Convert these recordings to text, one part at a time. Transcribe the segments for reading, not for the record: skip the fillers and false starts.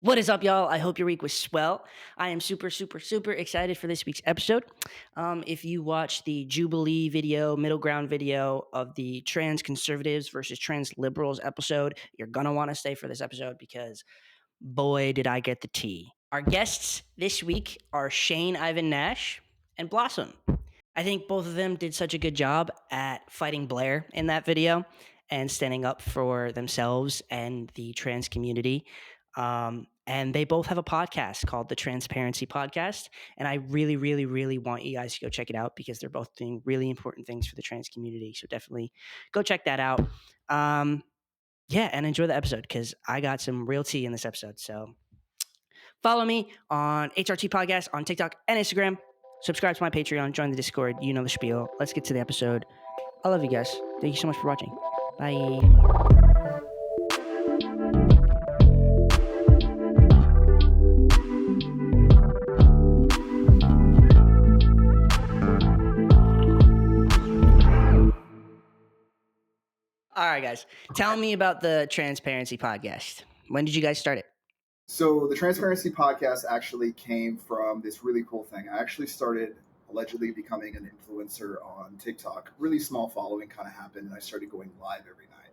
What is up, y'all? I hope your week was swell. I am super, super, super excited for this week's episode. If you watch the Jubilee video, middle ground video of the trans conservatives versus trans liberals episode, you're going to want to stay for this episode because boy, did I get the tea. Our guests this week are Shane Ivan Nash and Blossom. I think both of them did such a good job at fighting Blair in that video and standing up for themselves and the trans community. And they both have a podcast called the Transparency Podcast. And I really, really, really want you guys to go check it out because they're both doing really important things for the trans community. So definitely go check that out. Yeah, and enjoy the episode because I got some real tea in this episode. So follow me on HRT Podcast on TikTok and Instagram. Subscribe to my Patreon. Join the Discord. You know the spiel. Let's get to the episode. I love you guys. Thank you so much for watching. Bye. All right, guys. Tell me about the Transparency Podcast. When did you guys start it? So the Transparency Podcast actually came from this really cool thing. I actually started allegedly becoming an influencer on TikTok. Really small following kind of happened, and I started going live every night.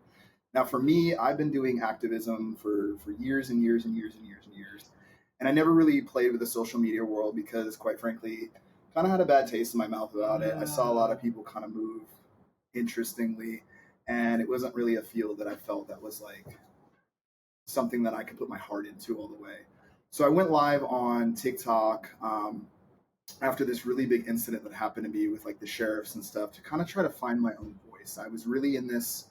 Now, for me, I've been doing activism for years and years and years and years and years. And I never really played with the social media world because, quite frankly, kind of had a bad taste in my mouth about it. I saw a lot of people kind of move interestingly, and it wasn't really a field that I felt that was like something that I could put my heart into all the way. So I went live on TikTok after this really big incident that happened to me with like the sheriffs and stuff to kind of try to find my own voice. I was really in this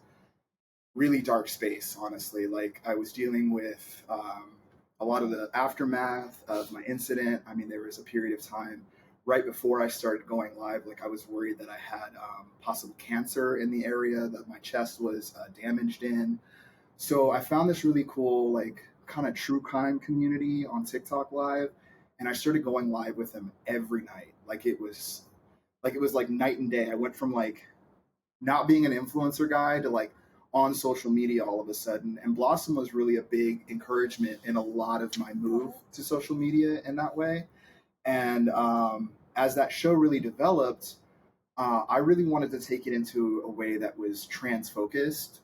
really dark space, honestly. Like I was dealing with a lot of the aftermath of my incident. I mean, there was a period of time right before I started going live, like I was worried that I had possible cancer in the area that my chest was damaged in. So I found this really cool, like kind of true crime community on TikTok live, and I started going live with them every night. Like it was like night and day. I went from like not being an influencer guy to like on social media all of a sudden. And Blossom was really a big encouragement in a lot of my move to social media in that way. And as that show really developed, I really wanted to take it into a way that was trans focused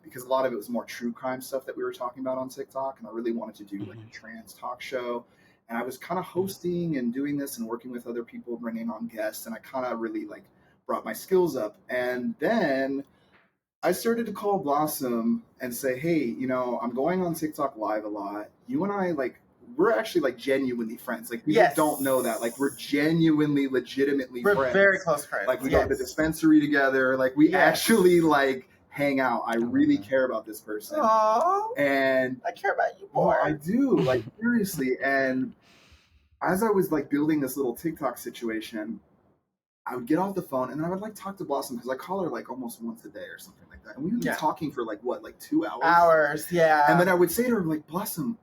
because a lot of it was more true crime stuff that we were talking about on TikTok. And I really wanted to do like a trans talk show. And I was kind of hosting and doing this and working with other people, bringing on guests. And I kind of really like brought my skills up. And then I started to call Blossom and say, hey, you know, I'm going on TikTok live a lot. You and I like, we're actually like genuinely friends. Like people don't know that. Like we're genuinely, legitimately friends. We're very close friends. Like we go to the dispensary together. Like we actually like hang out. I really care about this person. Aww. And I care about you more. I do. Like seriously. And as I was like building this little TikTok situation, I would get off the phone and then I would like talk to Blossom because I call her like almost once a day or something like that. And we would be talking for like what, like 2 hours? Hours, yeah. And then I would say to her like, Blossom,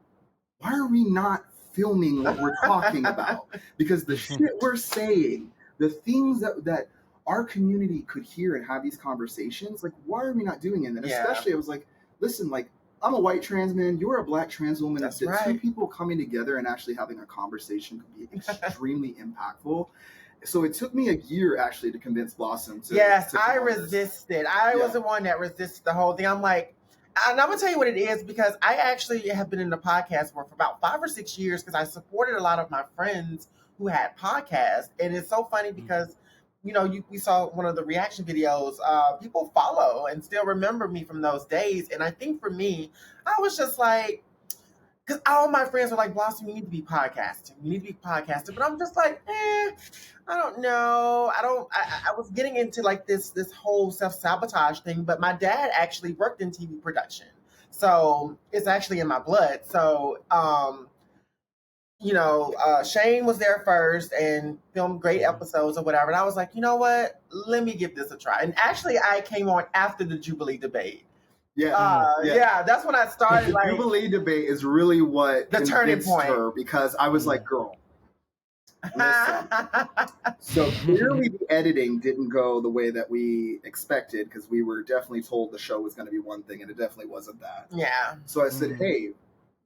why are we not filming what we're talking about? Because the shit we're saying, the things that our community could hear and have these conversations, like, why are we not doing it? And especially, I was like, listen, like, I'm a white trans man, you're a black trans woman. That's the right. Two people coming together and actually having a conversation could be extremely impactful. So it took me a year actually to convince Blossom to. Yes, I resisted. I was the one that resisted the whole thing. I'm like, and I'm gonna tell you what it is because I actually have been in the podcast world for about 5 or 6 years because I supported a lot of my friends who had podcasts, and it's so funny because you know we saw one of the reaction videos. People follow and still remember me from those days, and I think for me, I was just like, because all my friends were like, Blossom, you need to be podcasting. You need to be podcasting. But I'm just like, I don't know. I was getting into like this whole self-sabotage thing. But my dad actually worked in TV production. So it's actually in my blood. So, Shane was there first and filmed great episodes or whatever. And I was like, you know what? Let me give this a try. And actually, I came on after the Jubilee debate. Yeah, that's when I started. The Jubilee debate is really what the turning point her because I was like, girl, listen. So clearly the editing didn't go the way that we expected because we were definitely told the show was going to be one thing and it definitely wasn't that. Yeah. So I said, hey,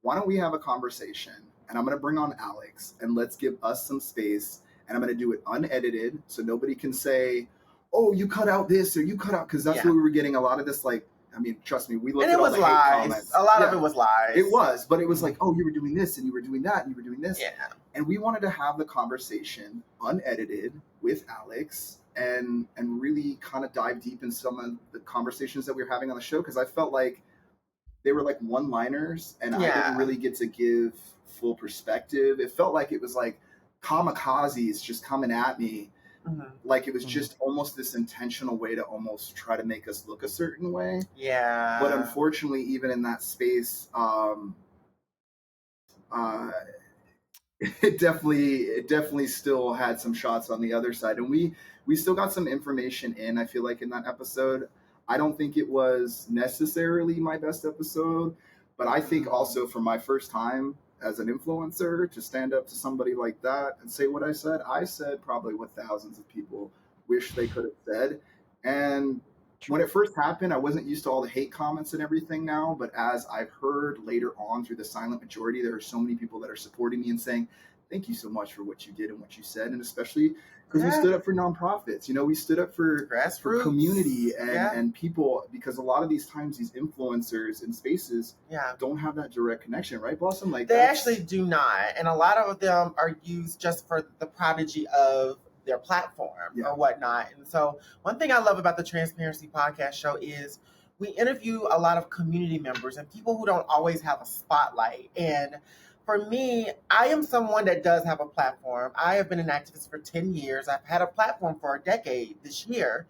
why don't we have a conversation? And I'm going to bring on Alex and let's give us some space. And I'm going to do it unedited so nobody can say, oh, you cut out this or you cut out, because that's Yeah. what we were getting a lot of this, like, I mean, trust me, we looked And at it all was the hate lies. comments. A lot Yeah, of it was lies. it was, but it was like, oh, you were doing this and you were doing that and you were doing this. Yeah. And we wanted to have the conversation unedited with Alex and really kind of dive deep in some of the conversations that we were having on the show, because I felt like they were like one-liners and I didn't really get to give full perspective. It felt like it was like kamikazes just coming at me. Mm-hmm. Like it was just almost this intentional way to almost try to make us look a certain way. Yeah. But unfortunately, even in that space, it definitely still had some shots on the other side, and we still got some information in. I feel like in that episode, I don't think it was necessarily my best episode, but I think also for my first time as an influencer to stand up to somebody like that and say what I said probably what thousands of people wish they could have said. And when it first happened, I wasn't used to all the hate comments and everything now, but as I've heard later on through the silent majority, there are so many people that are supporting me and saying, thank you so much for what you did and what you said. And especially because we stood up for nonprofits, we stood up for community and people, because a lot of these times these influencers in spaces don't have that direct connection, right, Blossom? Like they actually do not. And a lot of them are used just for the prodigy of their platform or whatnot. And so one thing I love about the Transparency Podcast show is we interview a lot of community members and people who don't always have a spotlight. And for me, I am someone that does have a platform. I have been an activist for 10 years. I've had a platform for a decade this year,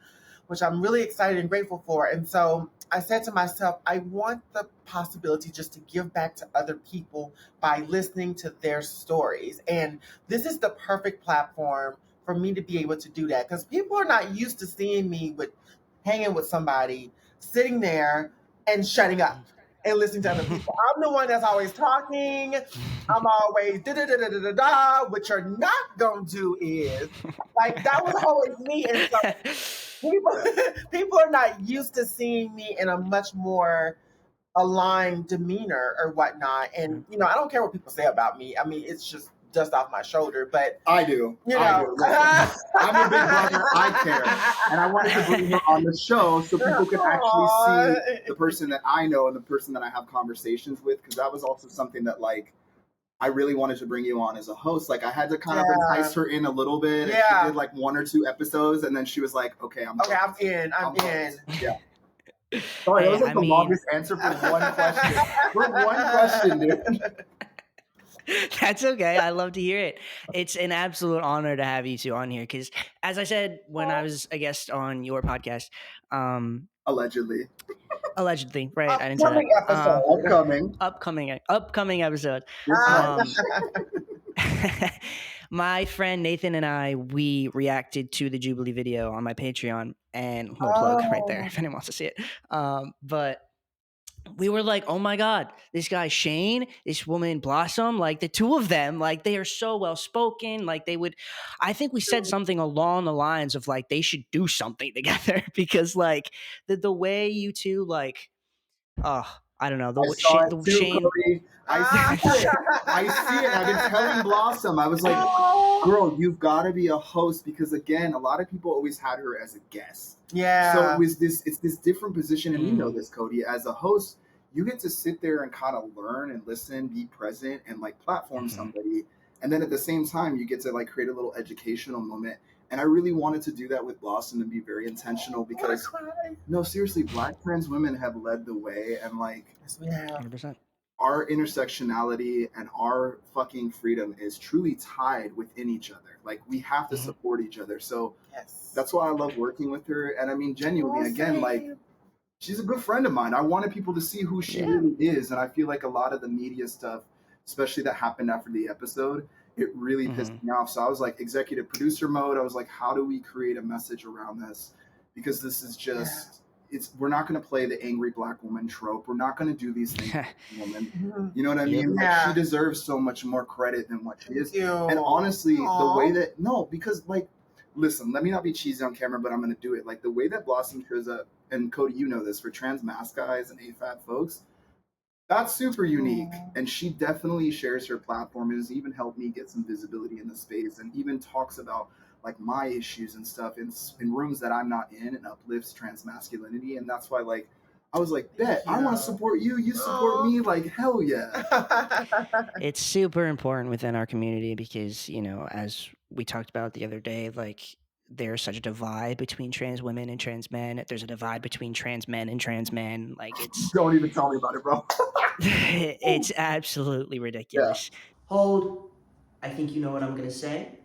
which I'm really excited and grateful for. And so I said to myself, I want the possibility just to give back to other people by listening to their stories. And this is the perfect platform for me to be able to do that, because people are not used to seeing me hanging with somebody, sitting there and shutting up and listening to other people. I'm the one that's always talking. I'm always da-da-da-da-da-da. What you're not going to do is, like, that was always me. And so people are not used to seeing me in a much more aligned demeanor or whatnot. And, I don't care what people say about me. I mean, it's just dust off my shoulder, but I do. I'm a big brother. I care, and I wanted to bring her on the show so people can actually see the person that I know and the person that I have conversations with, because that was also something that, like, I really wanted to bring you on as a host. Like, I had to kind of entice her in a little bit. And she did like 1 or 2 episodes, and then she was like, "Okay, I'm in. Yeah. Sorry, that was like the longest answer for one question. For one question, dude. That's okay. I love to hear it. It's an absolute honor to have you two on here because, as I said when I was a guest on your podcast, allegedly, right? I didn't say that. Upcoming episode. My friend Nathan and I, we reacted to the Jubilee video on my Patreon, and little plug right there if anyone wants to see it. But we were like, oh my God, this guy Shane, this woman Blossom, like the two of them, like they are so well spoken. Like I think we said something along the lines of like they should do something together because like the way you two like, I don't know. Shane. Cody. I see it. I've been telling Blossom. I was like, girl, you've got to be a host, because again, a lot of people always had her as a guest. Yeah. So it's this different position, and you know this, Cody. As a host, you get to sit there and kind of learn and listen, be present, and like platform somebody. And then at the same time, you get to like create a little educational moment. And I really wanted to do that with Blossom and be very intentional, because no, seriously, Black trans women have led the way, and like 100%. Our intersectionality and our fucking freedom is truly tied within each other. Like, we have to support each other. So that's why I love working with her. And I mean, genuinely, again, like, she's a good friend of mine. I wanted people to see who she really is. And I feel like a lot of the media stuff, especially that happened after the episode, it really pissed me off. So I was like, executive producer mode. I was like, how do we create a message around this? Because this is just... we're not going to play the angry Black woman trope. We're not going to do these things to women. You know what I mean? Like, she deserves so much more credit than what she is. And honestly, the way that, because like, listen, let me not be cheesy on camera, but I'm going to do it. Like, the way that Blossom shows up, and Cody, you know this, for trans mask guys and AFAB folks, That's super unique, and she definitely shares her platform. It has even helped me get some visibility in the space, and even talks about like my issues and stuff in rooms that I'm not in, and uplifts trans masculinity. And that's why, like, I was like, bet I want to support you. You support me, like hell yeah. It's super important within our community because, as we talked about the other day, like there's such a divide between trans women and trans men. There's a divide between trans men and trans men. Like Don't even tell me about it, bro. it's absolutely ridiculous. Hold. I think you know what I'm going to say.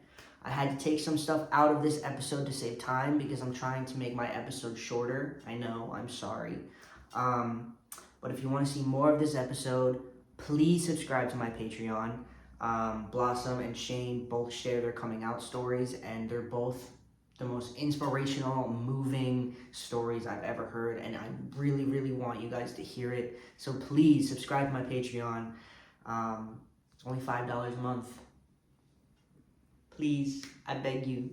I had to take some stuff out of this episode to save time because I'm trying to make my episode shorter. I know, I'm sorry. But if you want to see more of this episode, please subscribe to my Patreon. Blossom and Shane both share their coming out stories, and they're both the most inspirational, moving stories I've ever heard, and I really, really want you guys to hear it. So please subscribe to my Patreon. It's only $5 a month. Please, I beg you.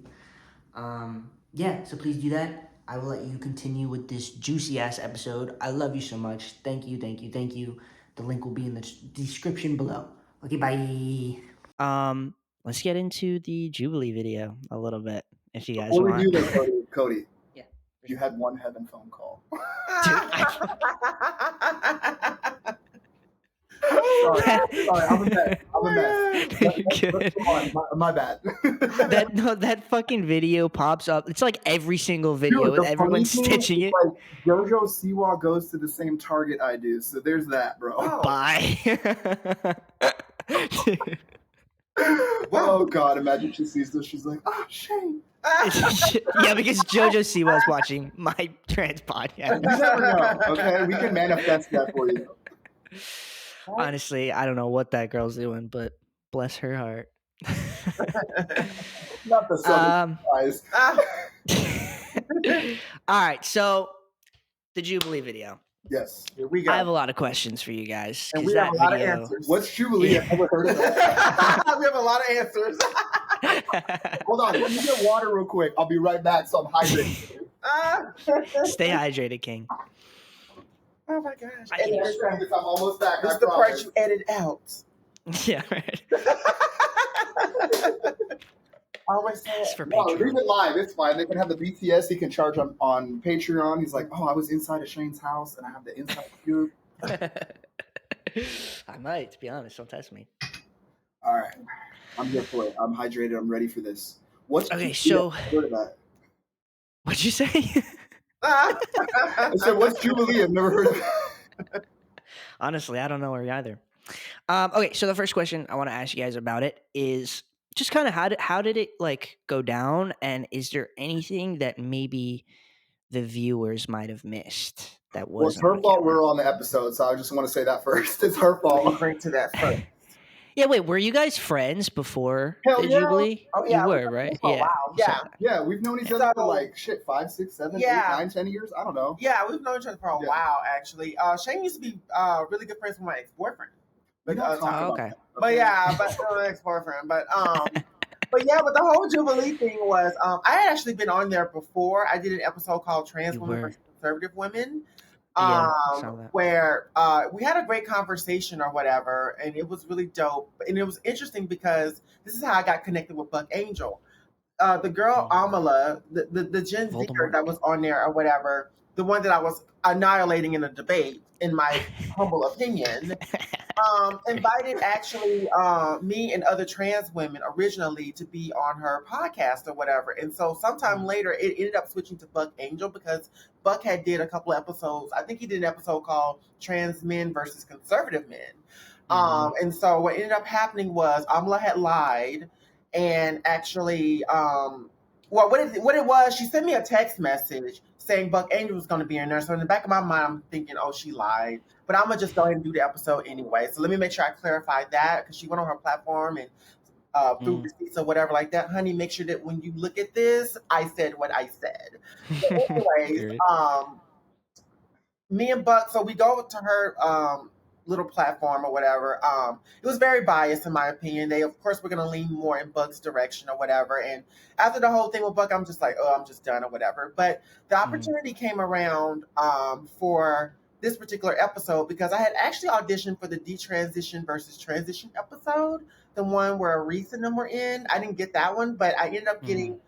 So please do that. I will let you continue with this juicy ass episode. I love you so much. Thank you, thank you, thank you. The link will be in the description below. Okay, bye. Let's get into the Jubilee video a little bit, if you guys Before want. we do that, Cody, Yeah. you had one heaven phone call. Dude, sorry, I'm a mess. Good. My bad. that fucking video pops up. It's like every single video Dude, with everyone stitching it. Like, JoJo Siwa goes to the same Target I do, so there's that, bro. Bye. Oh God! Imagine she sees this. She's like, "Oh, Shane." Yeah, because JoJo Siwa is watching my trans podcast. You never know. Okay, we can manifest that for you. Honestly, I don't know what that girl's doing, but bless her heart. Not the southern eyes. All right, so the Jubilee video. Yes, here we go. I have a lot of questions for you guys. And we have a lot of answers. What's Jubilee? I've never heard of that. We have a lot of answers. Hold on, let me get water real quick. I'll be right back, so I'm hydrated. Stay hydrated, King. Oh my gosh. I'm almost back. This is the part you edit out. Yeah, right. Always say It's for No, Patreon. leave it live. It's fine. They can have the BTS. He can charge on Patreon. He's like, oh, I was inside of Shane's house, and I have the inside view. I might, to be honest. Don't test me. All right. I'm here for it. I'm hydrated. I'm ready for this. What's Okay, so... Heard of that? What'd you say? I said, what's Jubilee? I've never heard of it. Honestly, I don't know her either. Okay, so the first question I want to ask you guys about it is just kind of how did it like go down, and is there anything that maybe the viewers might have missed that was? Well, it's her fault we're on the episode, so I just want to say that first. It's her fault. We'll bring to that first. Yeah, wait, were you guys friends before Hell the yeah. Jubilee? Oh, yeah, you were, right? Oh, Yeah. wow. Yeah. Yeah, we've known each other for like 5, 6, 7, 8, 9, 10 years. I don't know. Yeah, we've known each other for a while, actually. Shane used to be really good friends with my ex-boyfriend. Okay. But yeah, but ex-boyfriend. But but the whole Jubilee thing was I had actually been on there before. I did an episode called Trans Women versus Conservative Women. Where we had a great conversation or whatever, and it was really dope. And it was interesting because this is how I got connected with Buck Angel. The girl Amala, the Gen Zer that was on there or whatever, the one that I was annihilating in a debate, in my humble opinion, invited actually me and other trans women originally to be on her podcast or whatever. And so sometime later, it ended up switching to Buck Angel because Buck had did a couple episodes. I think he did an episode called Trans Men versus Conservative Men. And so what ended up happening was Amala had lied and actually, what it was, she sent me a text message saying Buck Angel was going to be in there. So in the back of my mind, I'm thinking, oh, she lied. But I'm going to just go ahead and do the episode anyway. So let me make sure I clarify that, because she went on her platform and through receipts or whatever like that. Honey, make sure that when you look at this, I said what I said. So anyways, me and Buck, so we go to her little platform or whatever. It was very biased in my opinion. They, of course, were going to lean more in Buck's direction or whatever. And after the whole thing with Buck, I'm just like, oh, I'm just done or whatever. But the opportunity came around for this particular episode because I had actually auditioned for the detransition versus transition episode, the one where Reese and them were in. I didn't get that one, but I ended up getting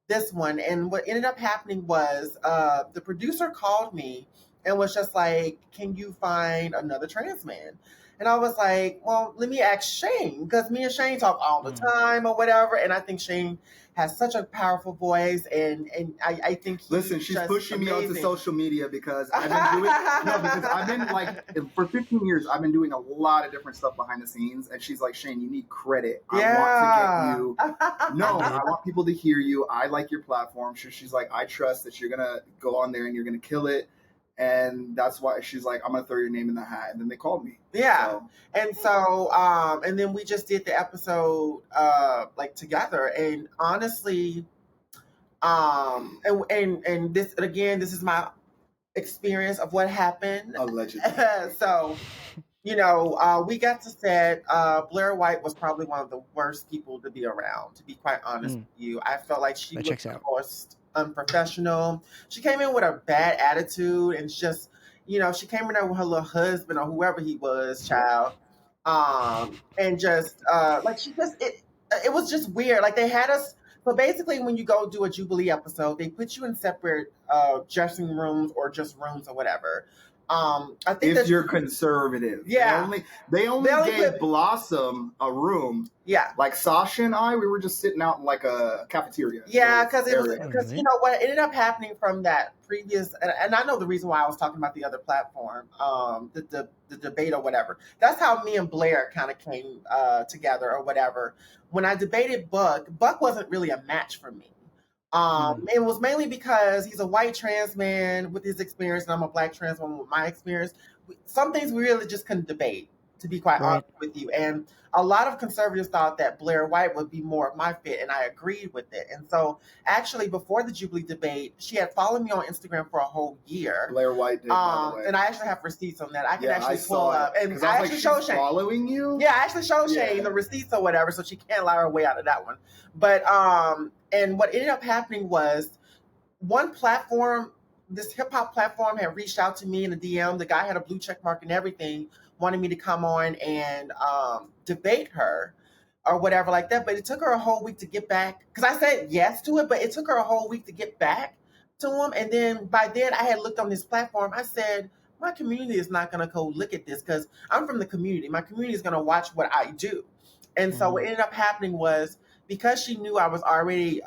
this one. And what ended up happening was the producer called me and was just like, can you find another trans man? And I was like, well, let me ask Shane, because me and Shane talk all the time or whatever. And I think Shane has such a powerful voice, and I think listen, she's pushing me onto social media because I've been doing because I've been like for 15 years I've been doing a lot of different stuff behind the scenes, and she's like, Shane, you need credit. I want to get you. No, I want people to hear you. I like your platform. She's like, I trust that you're gonna go on there and you're gonna kill it. And that's why she's like, I'm gonna throw your name in the hat. And then they called me. Yeah. And then we just did the episode like together. And honestly, and this again, this is my experience of what happened. Allegedly. So, we got to set. Blair White was probably one of the worst people to be around, to be quite honest with you. I felt like she was the most unprofessional. She came in with a bad attitude, and just, she came in there with her little husband or whoever he was, child. And just like it was just weird. Like they had us. So basically, when you go do a Jubilee episode, they put you in separate dressing rooms or just rooms or whatever. I think if you're conservative, they only gave Blossom a room. Yeah, like Sasha and I, we were just sitting out in like a cafeteria. Yeah, because what ended up happening from that previous, and I know the reason why I was talking about the other platform, the debate or whatever. That's how me and Blair kind of came together or whatever. When I debated Buck wasn't really a match for me. It was mainly because he's a white trans man with his experience, and I'm a black trans woman with my experience. Some things we really just couldn't debate, to be quite honest with you. And a lot of conservatives thought that Blair White would be more of my fit, and I agreed with it. And so, actually, before the Jubilee debate, she had followed me on Instagram for a whole year. Blair White did, by the way. And I actually have receipts on that. I can actually pull up. And I actually showed Shane. Following you? Yeah, I actually showed Shane the receipts or whatever, so she can't lie her way out of that one. But and what ended up happening was one platform, this hip hop platform, had reached out to me in a DM. The guy had a blue check mark and everything, wanted me to come on and debate her or whatever like that. But it took her a whole week to get back, because I said yes to it, but it took her a whole week to get back to him. And then by then I had looked on this platform. I said, my community is not going to go look at this, because I'm from the community. My community is going to watch what I do. And so what ended up happening was, because she knew I was already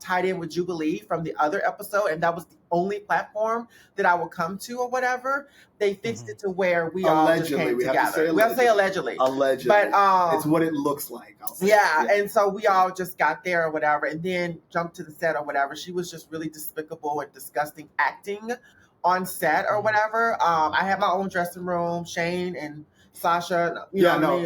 tied in with Jubilee from the other episode, and that was the only platform that I would come to or whatever, they fixed it to where we all just came together. We have to say allegedly. Allegedly. But it's what it looks like. Yeah, and so we all just got there or whatever, and then jumped to the set or whatever. She was just really despicable and disgusting acting on set or whatever. I had my own dressing room, Shane and Sasha,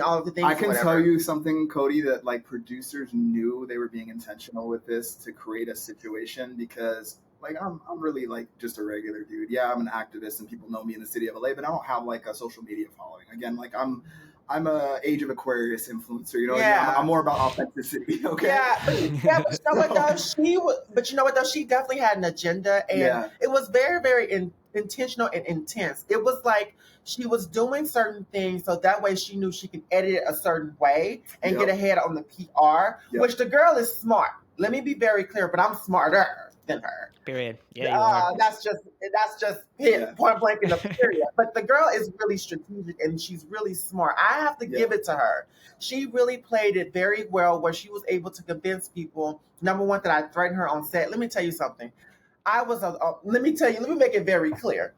all of the things. I can tell you something, Cody, that like producers knew they were being intentional with this to create a situation, because like I'm really like just a regular dude. Yeah, I'm an activist and people know me in the city of LA, but I don't have like a social media following. Again, like I'm a Age of Aquarius influencer, I'm more about authenticity. Okay. Yeah, but you know what though? She definitely had an agenda, and it was very, very intentional and intense. It was like she was doing certain things so that way she knew she could edit it a certain way and get ahead on the PR, which the girl is smart. Let me be very clear, but I'm smarter than her. Period. Yeah, you are. That's just it, point blank in the period. But the girl is really strategic and she's really smart. I have to give it to her. She really played it very well, where she was able to convince people, number one, that I threatened her on set. Let me tell you something. Let me make it very clear.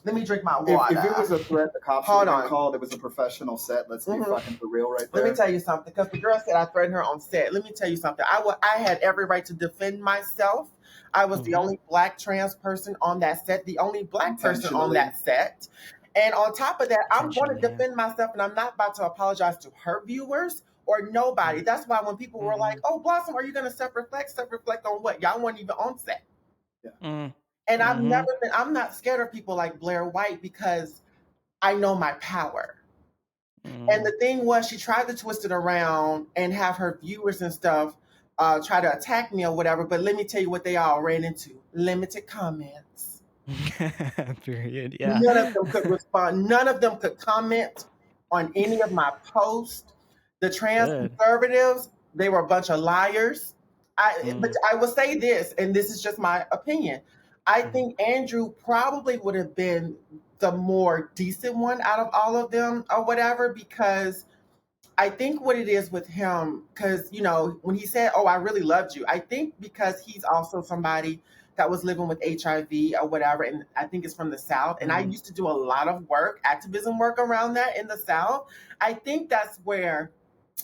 Let me drink my water. If it was a threat, the cops would have been called. It was a professional set. Let's be fucking for real right there. Let me tell you something, because the girl said I threatened her on set. Let me tell you something. I had every right to defend myself. I was the only black trans person on that set, the only black person on that set. And on top of that, I'm going to defend myself, and I'm not about to apologize to her viewers or nobody. That's why when people were like, oh, Blossom, are you going to self-reflect? Self-reflect on what? Y'all weren't even on set. Yeah. And I'm not scared of people like Blair White, because I know my power. And the thing was, she tried to twist it around and have her viewers and stuff try to attack me or whatever. But let me tell you what they all ran into. Limited comments. Period. Yeah. None of them could respond. None of them could comment on any of my posts. The trans Good. conservatives, they were a bunch of liars. But Mm. I will say this, and this is just my opinion. I Mhm. think Andrew probably would have been the more decent one out of all of them, or whatever, because I think what it is with him, because, when he said, "Oh, I really loved you," I think because he's also somebody that was living with HIV or whatever, and I think it's from the South. And I Mhm. used to do a lot of work, activism work around that in the South. I think that's where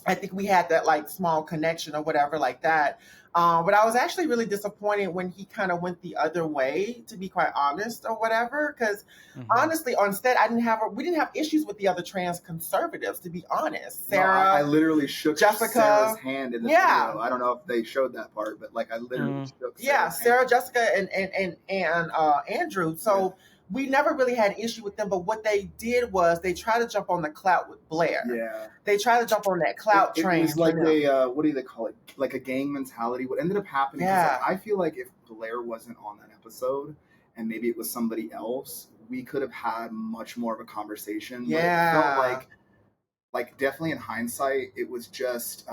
I think we had that like small connection or whatever like that. But I was actually really disappointed when he kind of went the other way, to be quite honest, or whatever. Because Mhm. honestly, on set, we didn't have issues with the other trans conservatives, to be honest. No, I Sarah, literally shook Jessica, Sarah's hand in the yeah, video. I don't know if they showed that part, but like I literally Mm. shook yeah, Sarah's hand. Sarah, Jessica, and Andrew. So we never really had an issue with them. But what they did was they tried to jump on the clout with Blair. Yeah. They tried to jump on that clout It train. was like for them. what do they call it? Like a gang mentality. What ended up happening is Yeah. like I feel like if Blair wasn't on that episode and maybe it was somebody else, we could have had much more of a conversation. But it felt like definitely in hindsight, it was just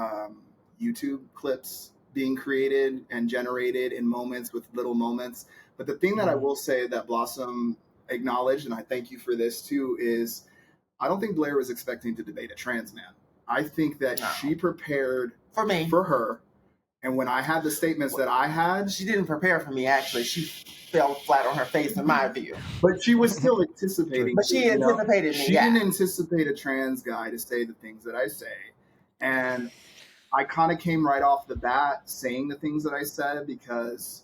YouTube clips being created and generated in moments with little moments. But the thing that I will say that Blossom acknowledged, and I thank you for this too, is I don't think Blair was expecting to debate a trans man. I think that she prepared for me, for her. And when I had the statements that I had, she didn't prepare for me. Actually, she fell flat on her face, in my view. But she was still anticipating. But she anticipated me. She didn't anticipate a trans guy to say the things that I say, and I kind of came right off the bat saying the things that I said because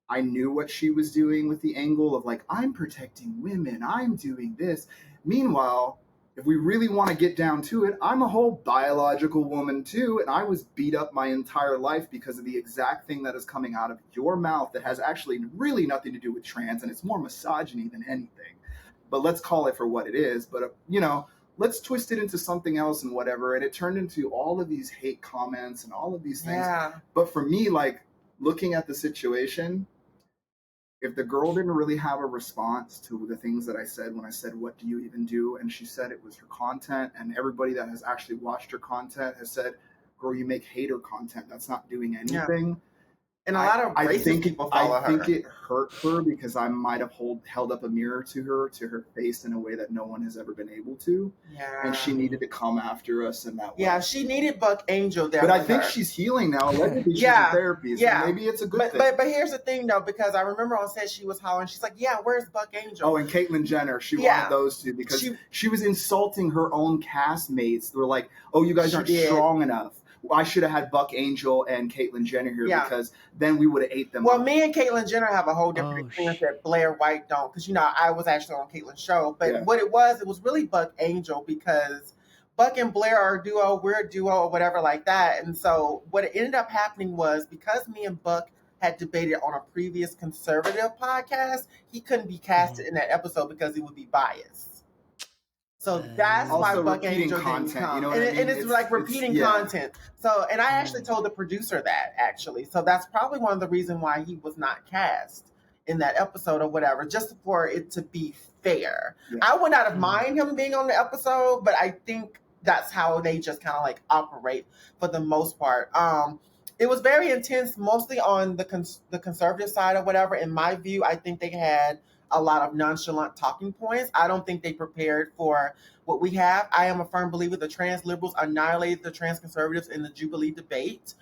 I knew what she was doing with the angle of like, I'm protecting women, I'm doing this. Meanwhile, if we really want to get down to it, I'm a whole biological woman too, and I was beat up my entire life because of the exact thing that is coming out of your mouth that has actually really nothing to do with trans, and it's more misogyny than anything. But let's call it for what it is. But, let's twist it into something else and whatever. And it turned into all of these hate comments and all of these things. Yeah. But for me, like, looking at the situation, if the girl didn't really have a response to the things that I said when I said, "What do you even do?" and she said it was her content, and everybody that has actually watched her content has said, "Girl, you make hater content. That's not doing anything." Yeah. And a lot of racist people follow her. I think it hurt her because I might have held up a mirror to her face in a way that no one has ever been able to. Yeah. And she needed to come after us in that way. Yeah, she needed Buck Angel there. But I think she's healing now. Allegedly, she's in therapy. So maybe it's a good thing. But here's the thing, though, because I remember on set she was hollering. She's like, "Yeah, where's Buck Angel?" Oh, and Caitlyn Jenner. She wanted those two because she was insulting her own castmates. They were like, "Oh, you guys aren't strong enough. I should have had Buck Angel and Caitlyn Jenner here because then we would have ate them." Well, me and Caitlyn Jenner have a whole different experience that Blair White don't, because I was actually on Caitlyn's show. But what it was really Buck Angel, because Buck and Blair are a duo, we're a duo, or whatever like that. And so what ended up happening was, because me and Buck had debated on a previous conservative podcast, he couldn't be casted in that episode because he would be biased. So that's why Buck Angel didn't come. And it's like repeating content. So, and I actually told the producer that, actually. So that's probably one of the reasons why he was not cast in that episode or whatever, just for it to be fair. Yeah. I would not have minded him being on the episode, but I think that's how they just kind of like operate for the most part. It was very intense, mostly on the conservative side or whatever. In my view, I think they had a lot of nonchalant talking points. I don't think they prepared for what we have. I am a firm believer the trans liberals annihilated the trans conservatives in the Jubilee debate.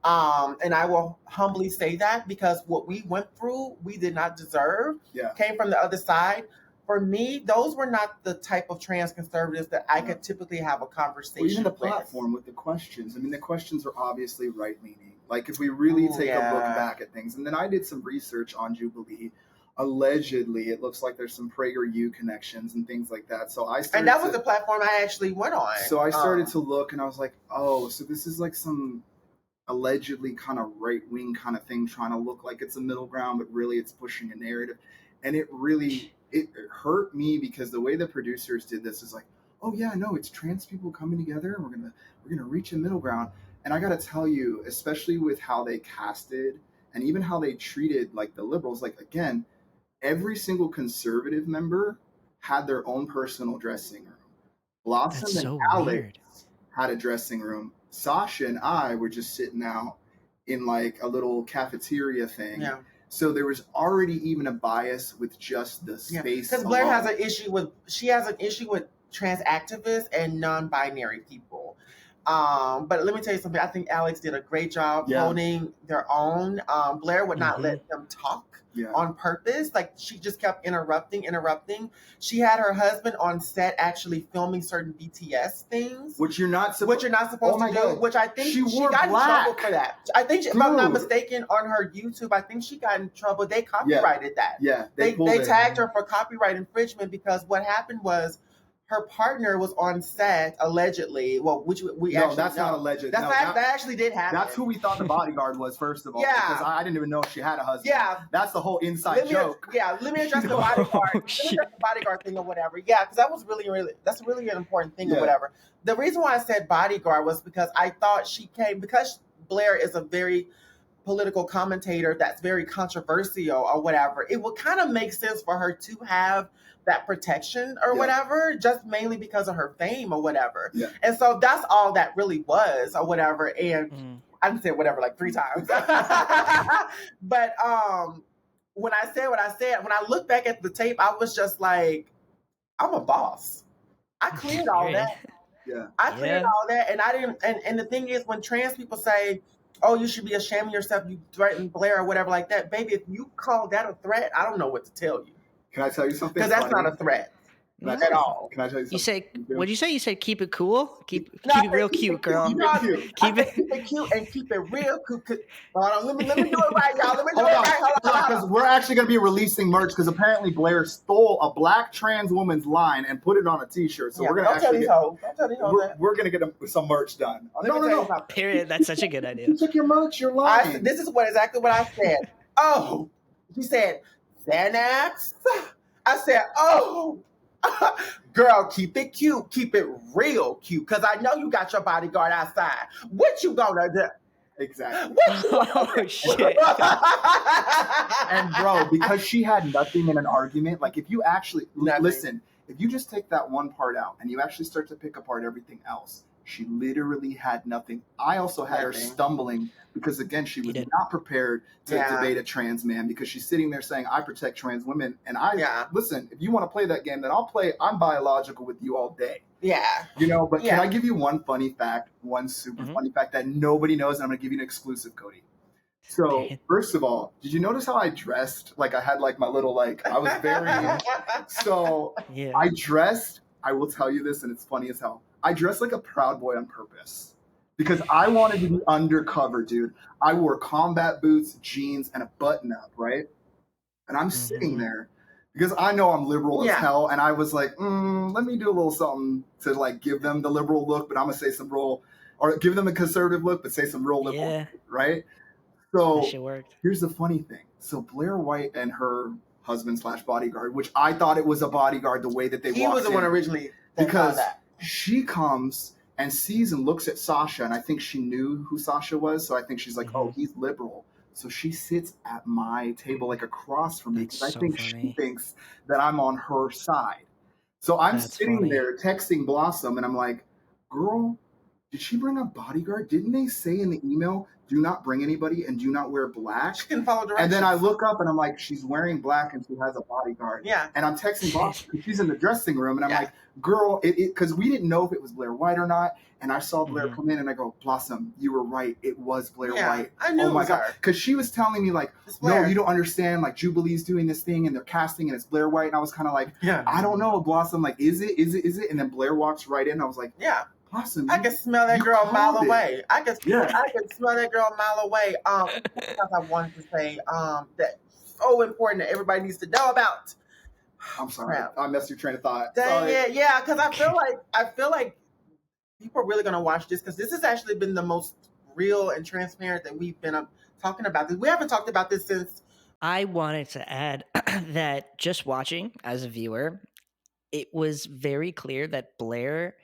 And I will humbly say that, because what we went through, we did not deserve. Came from the other side. For me, those were not the type of trans conservatives that I could typically have a conversation with. Even the platform with the questions. I mean, the questions are obviously right-leaning. Like, if we really take a look back at things. And then I did some research on Jubilee. Allegedly, it looks like there's some PragerU connections and things like that. So and that was the platform I actually went on. So I started to look, and I was like, oh, so this is like some allegedly kind of right-wing kind of thing, trying to look like it's a middle ground, but really it's pushing a narrative. And it hurt me, because the way the producers did this is like, oh yeah, no, it's trans people coming together, and we're gonna reach a middle ground. And I gotta tell you, especially with how they casted and even how they treated like the liberals, like, again, every single conservative member had their own personal dressing room. That's Blossom and so Alex weird. had a dressing room. Sasha and I were just sitting out in like a little cafeteria thing. Yeah. So there was already even a bias with just the Yeah. space. Because Blair alone. has an issue with trans activists and non-binary people. But let me tell you something. I think Alex did a great job Yeah. holding their own. Blair would not Mhm. let them talk Yeah. on purpose. Like, she just kept interrupting. She had her husband on set actually filming certain BTS things, Which you're not supposed Oh to my do. God. Which I think She she wore got in black. trouble for that. I think, if I'm not Dude. mistaken, on her YouTube, I think she got in trouble. They copyrighted that. Yeah. They pulled it. tagged her for copyright infringement because what happened was her partner was on set allegedly. Well, which we No, actually that's know. not alleged. That's No, that actually did happen. That's who we thought the bodyguard was, first of all. Yeah. Because I didn't even know she had a husband. Yeah. That's the whole inside joke. Let me address the Oh, bodyguard. Let me shit. address the bodyguard thing or whatever. Yeah, because that was that's really an important thing or Yeah. whatever. The reason why I said bodyguard was because I thought because Blair is a very political commentator that's very controversial or whatever, it would kind of make sense for her to have that protection or Yeah. whatever, just mainly because of her fame or whatever. Yeah. And so that's all that really was or whatever. And I didn't say whatever like 3 times. But when I said what I said, when I look back at the tape, I was just like, I'm a boss. I cleared all that. Yeah. I cleared all that, and I didn't. And the thing is, when trans people say, "Oh, you should be ashamed of yourself," you threatened Blair or whatever like that, baby. If you call that a threat, I don't know what to tell you. Can I tell you something? Because that's not a threat at all. Can I tell you something? You say, what'd you say? You said keep it cool? Keep No, it real cute, girl. Keep it cute. Keep it cute and keep it real cute. Hold on, let me do it right, y'all. Let me do it right. Hold on. Because we're actually going to be releasing merch because apparently Blair stole a black trans woman's line and put it on a T-shirt. So we're going to actually we're going to get some merch done. No. Period. That's such a good idea. You took your merch. You're lying. This is exactly what I said. Oh, she said Xanax. I said, oh. Girl, keep it cute. Keep it real cute. Because I know you got your bodyguard outside. What you gonna do? Exactly. Oh, shit. And bro, because she had nothing in an argument, like if you actually listen, if you just take that one part out and you actually start to pick apart everything else, she literally had nothing. I also had her stumbling because, again, she was not prepared to debate a trans man because she's sitting there saying, I protect trans women. And listen, if you want to play that game, then I'll play. I'm biological with you all day. Yeah. You know, but can I give you one funny fact, one super funny fact that nobody knows? And I'm going to give you an exclusive, Cody. So, first of all, did you notice how I dressed? Like, I had like my little, like, I was very, I dressed, I will tell you this, and it's funny as hell. I dressed like a Proud Boy on purpose because I wanted to be undercover, dude. I wore combat boots, jeans, and a button up, right? And I'm sitting there because I know I'm liberal as hell. And I was like, let me do a little something to like give them the liberal look, but I'm going to say some real, or give them the conservative look, but say some real liberal, right? So here's the funny thing. So Blair White and her husband / bodyguard, which I thought it was a bodyguard the way that they walked in. He was the one originally because she comes and sees and looks at Sasha, and I think she knew who Sasha was, so I think she's like, oh, he's liberal. So she sits at my table like across from me because I think she thinks that I'm on her side. So I'm sitting there texting Blossom, and I'm like, girl, did she bring a bodyguard? Didn't they say in the email, do not bring anybody and do not wear black? She can follow directions. And then I look up and I'm like, she's wearing black and she has a bodyguard. Yeah. And I'm texting Blossom because she's in the dressing room. And I'm like, girl, because we didn't know if it was Blair White or not. And I saw Blair come in and I go, Blossom, you were right. It was Blair White. I knew it was her. Because she was telling me like, no, you don't understand. Like Jubilee's doing this thing and they're casting and it's Blair White. And I was kind of like, I don't know, Blossom. Like, is it? And then Blair walks right in. I was like, Blossom, I can smell that girl a mile away. I can smell that girl a mile away. Because I wanted to say that so important that everybody needs to know about. I'm sorry, I messed your train of thought. Yeah, because I feel like people are really gonna watch this because this has actually been the most real and transparent that we've been talking about this. We haven't talked about this since. I wanted to add that just watching as a viewer, it was very clear that Blair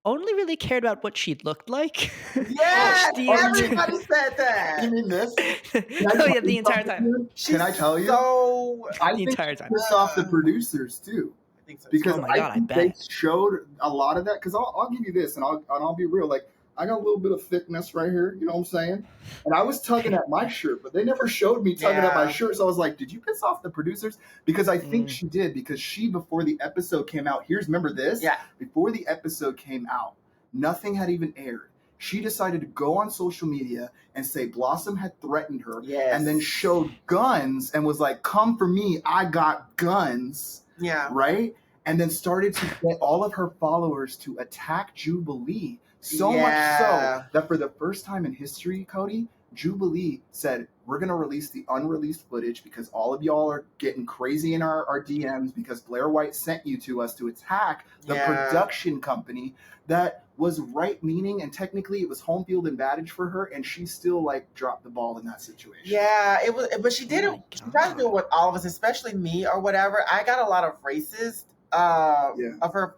only really cared about what she looked like. Yes, The everybody said that. You mean this? Oh yeah, the entire time. Can I tell you? So I The think entire she time. pissed off the producers too. I think so. Because Oh my I God, I think they bet. showed a lot of that. Because I'll give you this, and I'll be real. Like, I got a little bit of thickness right here. You know what I'm saying? And I was tugging at my shirt, but they never showed me tugging at my Yeah. shirt. So I was like, "Did you piss off the producers?" Because I think Mm. she did. Because she, before the episode came out, remember this? Yeah. Before the episode came out, nothing had even aired. She decided to go on social media and say Blossom had threatened her, Yes. and then showed guns and was like, "Come for me, I got guns." Yeah. Right? And then started to get all of her followers to attack Jubilee. So much so that for the first time in history, Cody, Jubilee said, "We're going to release the unreleased footage because all of y'all are getting crazy in our DMs because Blair White sent you to us to attack the production company that was right meaning, and technically it was home field advantage for her, and she still like dropped the ball in that situation." Yeah, it was, but she did Oh it. my She tried to do it God. with all of us, especially me or whatever. I got a lot of racist of her.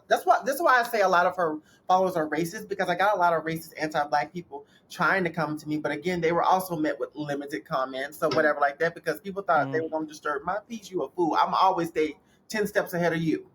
That's why I say a lot of her followers are racist, because I got a lot of racist anti-black people trying to come to me, but again, they were also met with limited comments or whatever like that, because people thought they were going to disturb my peace. You a fool. I'm always 10 steps ahead of you.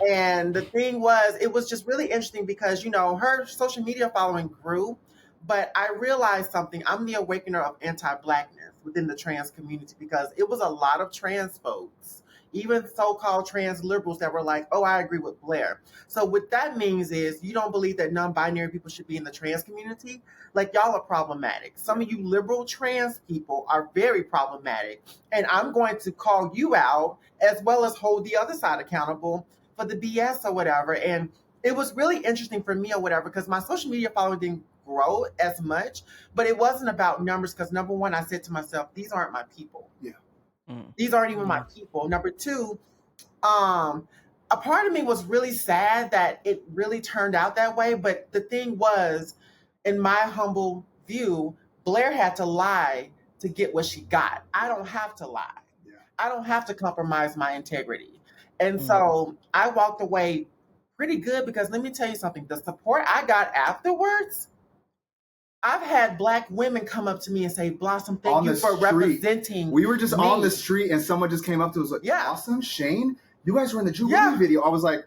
And the thing was, it was just really interesting because, you know, her social media following grew, but I realized something. I'm the awakener of anti-blackness within the trans community, because it was a lot of trans folks, even so-called trans liberals, that were like, "Oh, I agree with Blair." So what that means is, you don't believe that non-binary people should be in the trans community? Like, y'all are problematic. Some of you liberal trans people are very problematic. And I'm going to call you out, as well as hold the other side accountable for the BS or whatever. And it was really interesting for me or whatever, because my social media following didn't grow as much, but it wasn't about numbers, because number one, I said to myself, these aren't my people. Yeah. These aren't even my people. Number two, a part of me was really sad that it really turned out that way. But the thing was, in my humble view, Blair had to lie to get what she got. I don't have to lie. I don't have to compromise my integrity. And so I walked away pretty good, because let me tell you something, the support I got afterwards, I've had Black women come up to me and say, "Blossom, thank you for representing." We were just me. on the street and someone just came up to us like, Yeah. "Blossom, Shane, you guys were in the Jubilee video." I was like,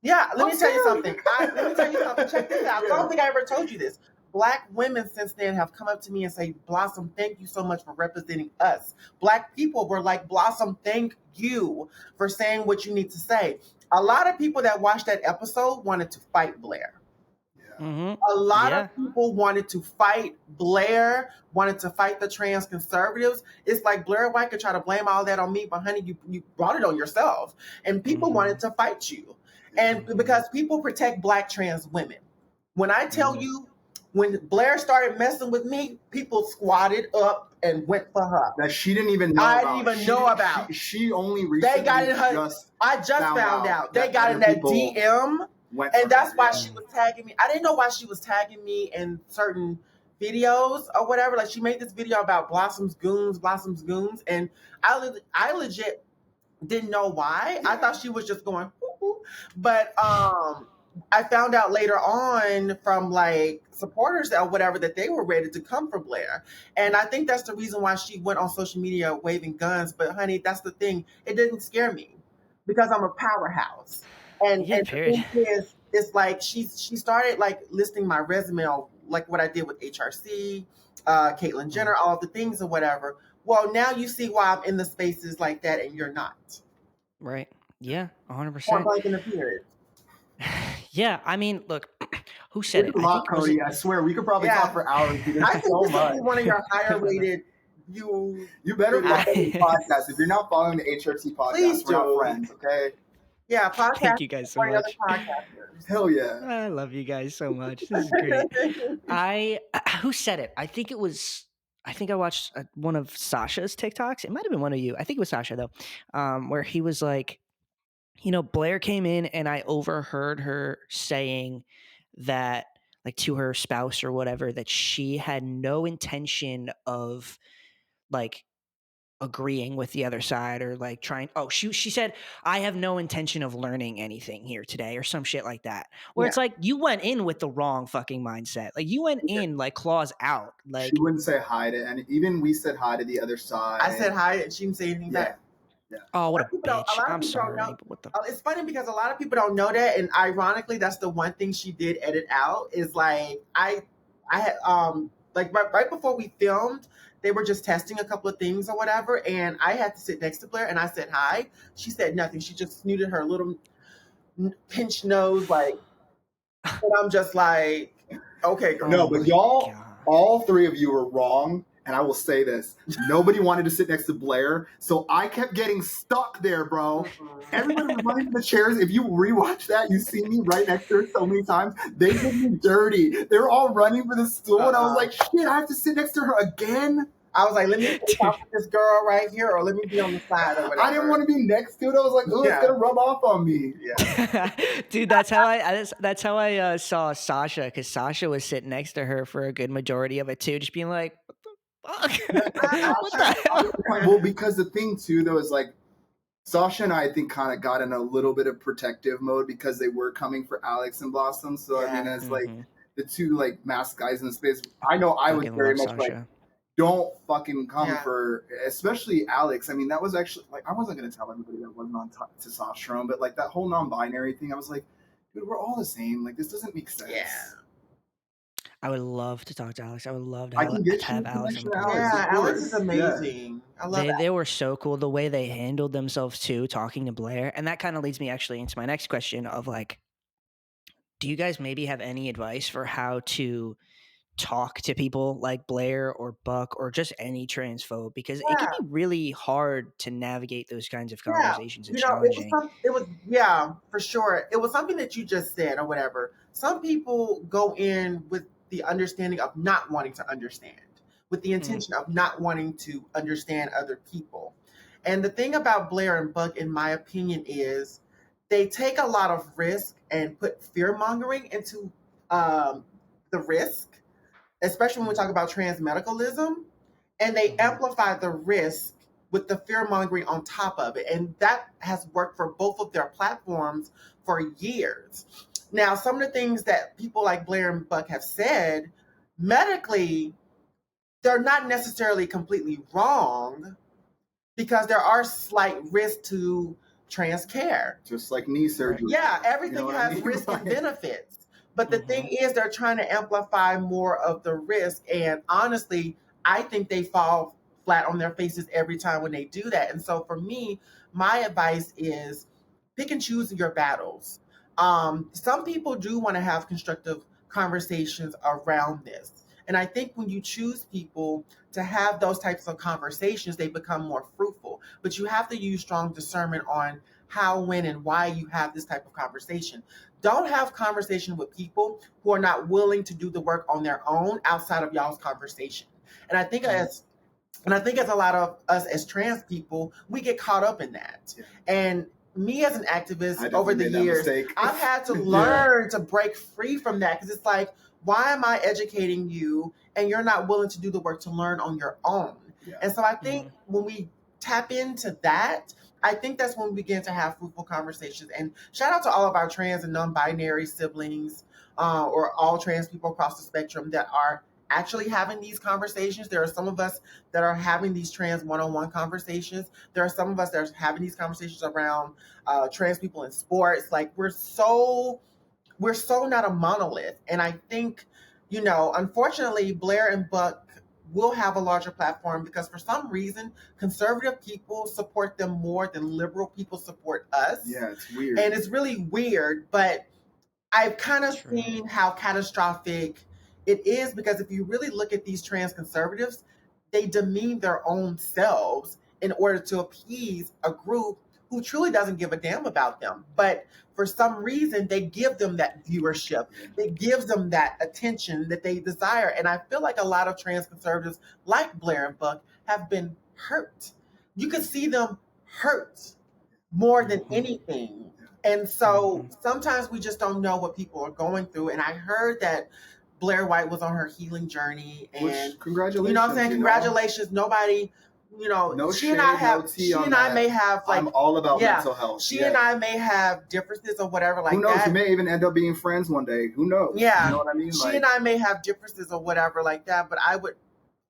"Yeah, let I'm me tell you sorry." something. Check this out. I don't think I ever told you this. Black women since then have come up to me and say, "Blossom, thank you so much for representing us." Black people were like, "Blossom, thank you for saying what you need to say." A lot of people that watched that episode wanted to fight Blair. A lot of people wanted to fight Blair, wanted to fight the trans conservatives. It's like Blair White could try to blame all that on me, but honey, you brought it on yourself. And people wanted to fight you. And because people protect Black trans women. When I tell you, when Blair started messing with me, people squatted up and went for her. That she didn't even know I about. didn't even know about. She only recently They got in her. I just found out. They got in other that people DM. went for And that's her, why she was tagging me. I didn't know why she was tagging me in certain videos or whatever. Like, she made this video about Blossom's Goons, and I legit didn't know why. I thought she was just going, "Hoo-hoo." But I found out later on from like supporters or whatever that they were ready to come for Blair. And I think that's the reason why she went on social media waving guns. But honey, that's the thing. It didn't scare me, because I'm a powerhouse. And the thing is, it's like she started like listing my resume on like what I did with HRC, Caitlyn Jenner, all of the things or whatever. Well, now you see why I'm in the spaces like that and you're not. Right. Yeah, 100%. Point blank in the period. Yeah, I mean, look, who said it? I think, Cody, I swear we could probably talk for hours. I think so this would be one of your higher rated. You better follow the podcast. If you're not following the HRT podcast, please we're not friends, okay? Yeah, podcast. Thank you guys so much. Hell yeah. I love you guys so much. This is great. Who said it? I think I watched one of Sasha's TikToks. It might have been one of you. I think it was Sasha though, where he was like, you know, Blair came in and I overheard her saying that, like, to her spouse or whatever, that she had no intention of like agreeing with the other side or like trying. Oh, she said, I have no intention of learning anything here today or some shit like that. Where Yeah. it's like you went in with the wrong fucking mindset. Like you went in like claws out. She Like wouldn't say hi to any. Even we said hi to the other side. I said hi and she didn't say anything back. Yeah. oh, what a A lot bitch. of I'm people don't sorry, know. but what the It's funny because a lot of people don't know that, and ironically, that's the one thing she did edit out. Is like I had like right before we filmed, they were just testing a couple of things or whatever, and I had to sit next to Blair, and I said hi. She said nothing. She just snooted her little pinched nose, like, and I'm just like, okay, girl. No, Oh but my y'all, God. all three of you were wrong. And I will say this: nobody wanted to sit next to Blair, so I kept getting stuck there, bro. Everybody was running to the chairs. If you rewatch that, you see me right next to her so many times. They did me dirty. They were all running for the stool, and I was like, shit, I have to sit next to her again. I was like, let me talk with this girl right here, or let me be on the side or whatever. I didn't want to be next to it. I was like, oh, it's gonna rub off on me. Yeah. Dude, that's how I saw Sasha, because Sasha was sitting next to her for a good majority of it too, just being like, what the fuck? What the hell? Well, because the thing too, though, is like Sasha and I think kind of got in a little bit of protective mode because they were coming for Alex and Blossom. So I mean, as like the two like masked guys in the space, I know I was Fucking very love much like, Sasha. don't fucking come Yeah. for, especially Alex. I mean, that was actually like, I wasn't gonna tell everybody that wasn't on testosterone, but like that whole non-binary thing, I was like, dude, we're all the same. Like, this doesn't make sense. Yeah. I would love to talk to Alex. I would love I to can get you have a Alex on connection the to podcast. Alex. Yeah, of Alex course. is amazing. I love it. They were so cool the way they handled themselves too, talking to Blair. And that kind of leads me actually into my next question of like, do you guys maybe have any advice for how to talk to people like Blair or Buck or just any transphobe? Because it can be really hard to navigate those kinds of conversations and challenging. It was, yeah, for sure. It was something that you just said or whatever. Some people go in with the understanding of not wanting to understand, with the intention of not wanting to understand other people. And the thing about Blair and Buck, in my opinion, is they take a lot of risk and put fear mongering into the risk, especially when we talk about trans medicalism, and they amplify the risk with the fear mongering on top of it. And that has worked for both of their platforms for years. Now, some of the things that people like Blair and Buck have said medically, they're not necessarily completely wrong because there are slight risks to trans care. Just like knee surgery. Yeah, everything You know what has I mean? risk and benefits. But the thing is, they're trying to amplify more of the risk. And honestly, I think they fall flat on their faces every time when they do that. And so for me, my advice is pick and choose your battles. Some people do want to have constructive conversations around this. And I think when you choose people to have those types of conversations, they become more fruitful. But you have to use strong discernment on how, when, and why you have this type of conversation. Don't have conversation with people who are not willing to do the work on their own outside of y'all's conversation. And I think as a lot of us as trans people, we get caught up in that. Yeah. And me as an activist over the years, I've had to learn to break free from that because it's like, why am I educating you and you're not willing to do the work to learn on your own? Yeah. And so I think when we tap into that, I think that's when we begin to have fruitful conversations. And shout out to all of our trans and non-binary siblings or all trans people across the spectrum that are actually having these conversations. There are some of us that are having these trans one-on-one conversations. There are some of us that are having these conversations around trans people in sports. Like we're so not a monolith. And I think, unfortunately, Blair and Buck will have a larger platform because for some reason, conservative people support them more than liberal people support us. Yeah, it's weird. And it's really weird, but I've kind of seen how catastrophic it is because if you really look at these trans conservatives, they demean their own selves in order to appease a group who truly doesn't give a damn about them. But for some reason, they give them that viewership. It gives them that attention that they desire. And I feel like a lot of trans conservatives like Blair and Buck have been hurt. You can see them hurt more than anything. And so sometimes we just don't know what people are going through. And I heard that Blair White was on her healing journey. And congratulations. You know what I'm saying? Congratulations. Nobody No she shade, and I have, no tea she on and I that. may have like, I'm all about yeah, mental health. she Yeah. and I may have differences or whatever like Who knows? that. We may even end up being friends one day. Who knows? Yeah. You know what I mean? She and I may have differences or whatever like that, but I would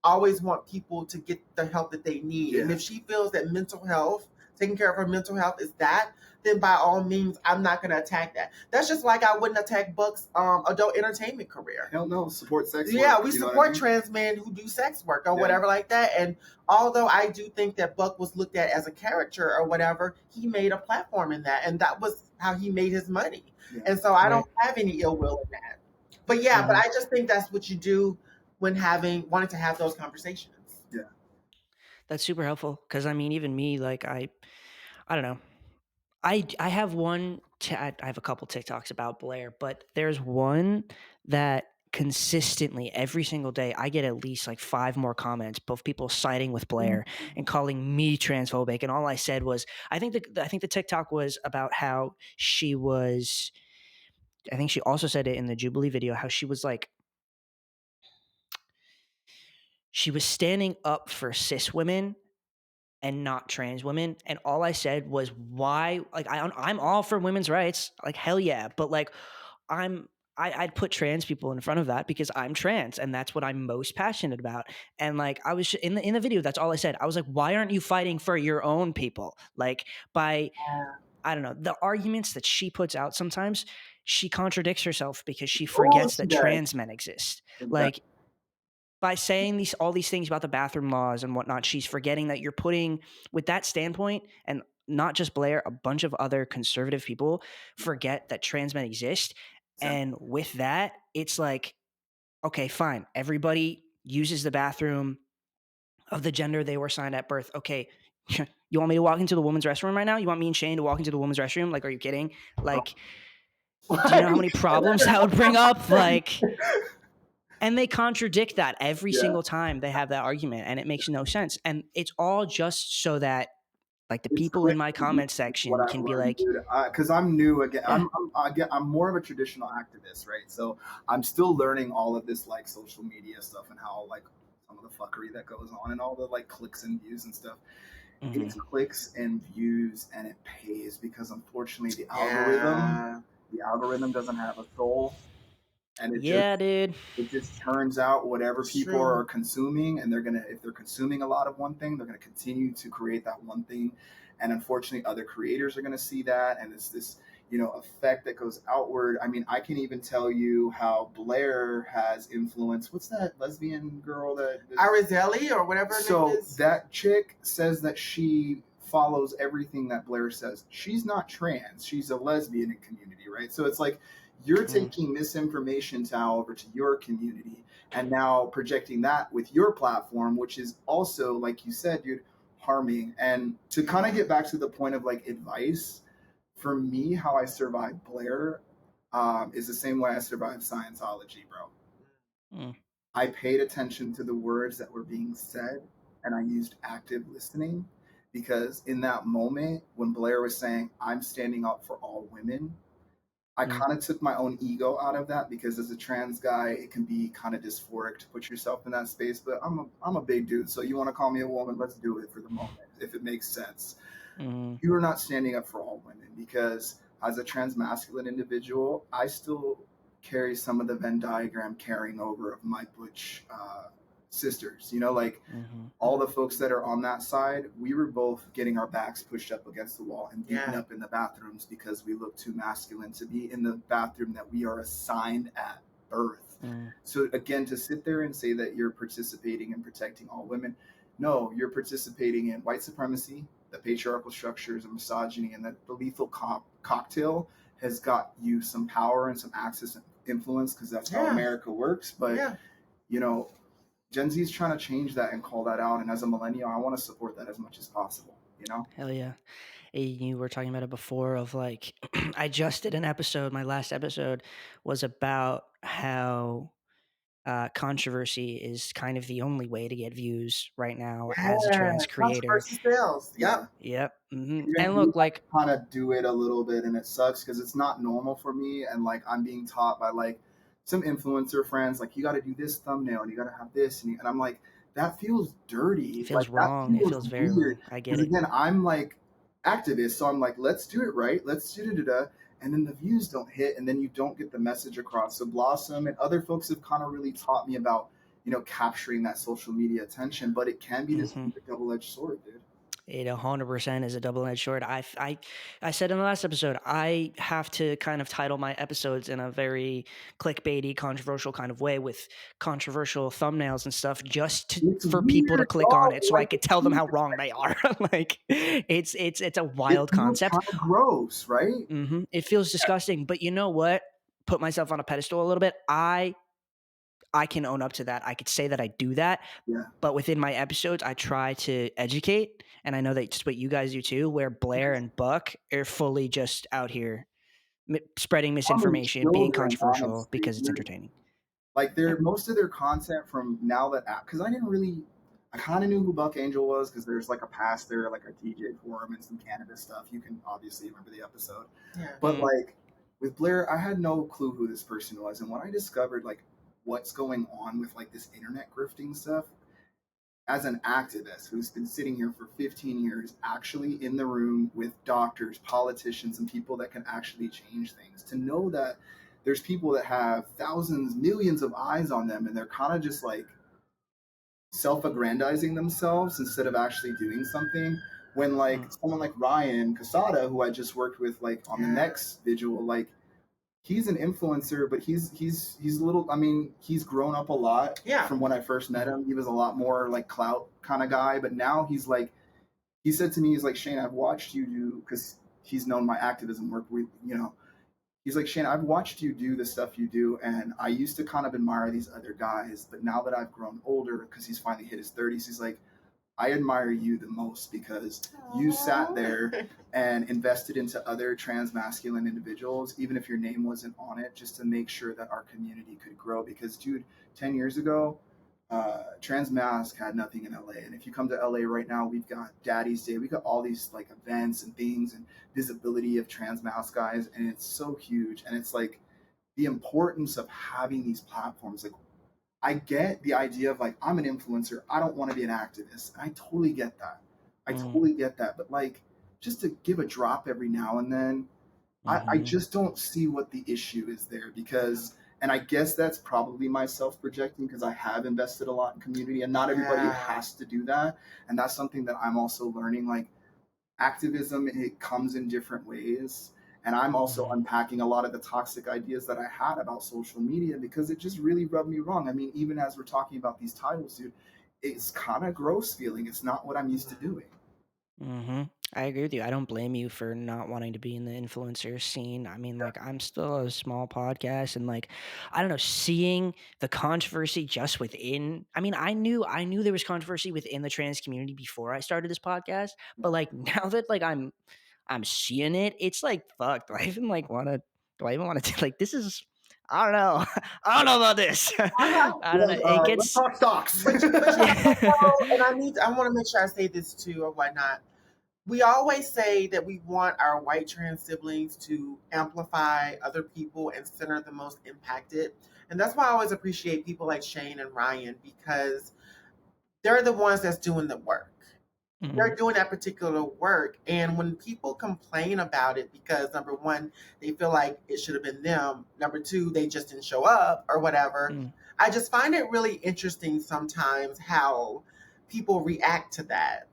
always want people to get the help that they need. Yeah. And if she feels that mental health, taking care of her mental health is that, then by all means, I'm not going to attack that. That's just like I wouldn't attack Buck's adult entertainment career. Hell no, support sex work. Yeah, we you know what I support mean? trans men who do sex work or Yeah. whatever like that. And although I do think that Buck was looked at as a character or whatever, he made a platform in that. And that was how he made his money. Yeah. And so I don't have any ill will in that. But yeah, but I just think that's what you do when wanting to have those conversations. Yeah. That's super helpful because I mean, even me, like I don't know. I have I have a couple TikToks about Blair, but there's one that consistently every single day I get at least like 5 more comments, both people siding with Blair and calling me transphobic. And all I said was, I think the TikTok was about how she was. I think she also said it in the Jubilee video, how she was like, she was standing up for cis women and not trans women. And all I said was, why? Like, I'm all for women's rights, like hell yeah, but like I'd put trans people in front of that because I'm trans and that's what I'm most passionate about. And like I was in the video, that's all I said. I was like, why aren't you fighting for your own people? Like by I don't know, the arguments that she puts out sometimes, she contradicts herself because she forgets that trans men exist. Exactly. Like by saying all these things about the bathroom laws and whatnot, she's forgetting that you're putting, with that standpoint, and not just Blair, a bunch of other conservative people forget that trans men exist. And with that, it's like, okay, fine. Everybody uses the bathroom of the gender they were assigned at birth. Okay, you want me to walk into the women's restroom right now? You want me and Shane to walk into the women's restroom? Like, are you kidding? Like, do you know how many problems that would bring up? Like, and they contradict that every single time they have that argument, and it makes no sense. And it's all just so that like the people in my comment section can be like, because I'm new again. I'm more of a traditional activist, right? So I'm still learning all of this like social media stuff and how like some of the fuckery that goes on and all the like clicks and views and stuff. It's clicks and views, and it pays because unfortunately the algorithm doesn't have a soul. And it just turns out whatever people are consuming, and if they're consuming a lot of one thing, they're gonna continue to create that one thing. And unfortunately other creators are gonna see that, and it's this, effect that goes outward. I mean, I can even tell you how Blair has influenced, what's that lesbian girl that Arizelli or whatever her name is? That chick says that she follows everything that Blair says. She's not trans, she's a lesbian in community, right? So it's like, you're taking misinformation over to your community and now projecting that with your platform, which is also, like you said, dude, harming. And to kind of get back to the point of like advice, for me, how I survived Blair is the same way I survived Scientology, bro. I paid attention to the words that were being said, and I used active listening, because in that moment when Blair was saying, I'm standing up for all women, I kind of took my own ego out of that, because as a trans guy, it can be kind of dysphoric to put yourself in that space. But I'm a big dude, so you want to call me a woman, let's do it for the moment, if it makes sense. You are not standing up for all women, because as a trans masculine individual, I still carry some of the Venn diagram carrying over of my butch sisters. All the folks that are on that side, we were both getting our backs pushed up against the wall and beaten up in the bathrooms because we look too masculine to be in the bathroom that we are assigned at birth. So again, to sit there and say that you're participating in protecting all women, no, you're participating in white supremacy, the patriarchal structures of misogyny, and that the lethal cocktail has got you some power and some access and influence, because that's how America works. But Gen Z is trying to change that and call that out. And as a millennial, I want to support that as much as possible, Hell yeah. You were talking about it before of like, I just did an episode. My last episode was about how controversy is kind of the only way to get views right now as a trans creator. Controversy sells. Yep. And look, like, kind of do it a little bit, and it sucks because it's not normal for me. And like, I'm being taught by like some influencer friends, like, you got to do this thumbnail and you got to have this, and I'm like, that feels dirty. It feels Like that wrong. It feels feels very weird. wrong. I get Because it. again, I'm like activist, so I'm like, let's do it right. Let's do da. And then the views don't hit, and then you don't get the message across. So Blossom and other folks have kind of really taught me about, capturing that social media attention, but it can be this Hmm. weird double-edged sword, dude. It 100% is a double-edged sword. I said in the last episode, I have to kind of title my episodes in a very clickbaity, controversial kind of way with controversial thumbnails and stuff, just It's for people to weird, click on dog. it, so I Like could tell them how wrong they are. Like it's a it wild feels concept. kind of gross, right? It feels disgusting, but you know what? Put myself on a pedestal a little bit. I can own up to that. I could say that I do that. Yeah. But within my episodes, I try to educate. And I know that's what you guys do too, where Blair and Buck are fully just out here spreading Common misinformation, being children, controversial honestly. because it's entertaining. Like Yeah. most of their content from now that because I kind of knew who Buck Angel was because there's like a past there, like a DJ forum and some cannabis stuff. You can obviously remember the episode, but like with Blair, I had no clue who this person was, and when I discovered like what's going on with like this internet grifting stuff, as an activist who's been sitting here for 15 years, actually in the room with doctors, politicians, and people that can actually change things, to know that there's people that have thousands, millions of eyes on them, and they're kind of just like self-aggrandizing themselves instead of actually doing something. When like someone like Ryan Casada, who I just worked with like on the next visual, like he's an influencer, but he's a little. I mean, he's grown up a lot. Yeah. From when I first met him, he was a lot more like clout kind of guy, but now he's like, he said to me, he's like, Shane, I've watched you do, because he's known my activism work. He's like, Shane, I've watched you do the stuff you do, and I used to kind of admire these other guys, but now that I've grown older, because he's finally hit his 30s, he's like, I admire you the most because you sat there and invested into other trans masculine individuals, even if your name wasn't on it, just to make sure that our community could grow. Because, dude, 10 years ago, Trans Mask had nothing in LA. And if you come to LA right now, we've got Daddy's Day. We got all these like events and things and visibility of Trans Mask guys. And it's so huge. And it's like the importance of having these platforms. Like, I get the idea of like, I'm an influencer. I don't want to be an activist. I totally get that. But like, just to give a drop every now and then, I just don't see what the issue is there because, and I guess that's probably myself projecting because I have invested a lot in community and not everybody has to do that. And that's something that I'm also learning. Like activism, it comes in different ways. And I'm also unpacking a lot of the toxic ideas that I had about social media because it just really rubbed me wrong. I mean, even as we're talking about these titles, dude, it's kind of gross feeling. It's not what I'm used to doing. I agree with you. I don't blame you for not wanting to be in the influencer scene. I mean, like, I'm still a small podcast, and like, I don't know, seeing the controversy just within. I mean, I knew there was controversy within the trans community before I started this podcast, but like now that like I'm seeing it, it's like, fuck. Do I even like want to? Do I even want to? Like, this is. I don't know. I don't know about this. I don't know. It Let's gets. talk stocks. And I want to make sure I say this too or whatnot. We always say that we want our white trans siblings to amplify other people and center the most impacted. And that's why I always appreciate people like Shane and Ryan because they're the ones that's doing the work. They're doing that particular work. And when people complain about it because number one, they feel like it should have been them. Number two, they just didn't show up or whatever. I just find it really interesting sometimes how people react to that.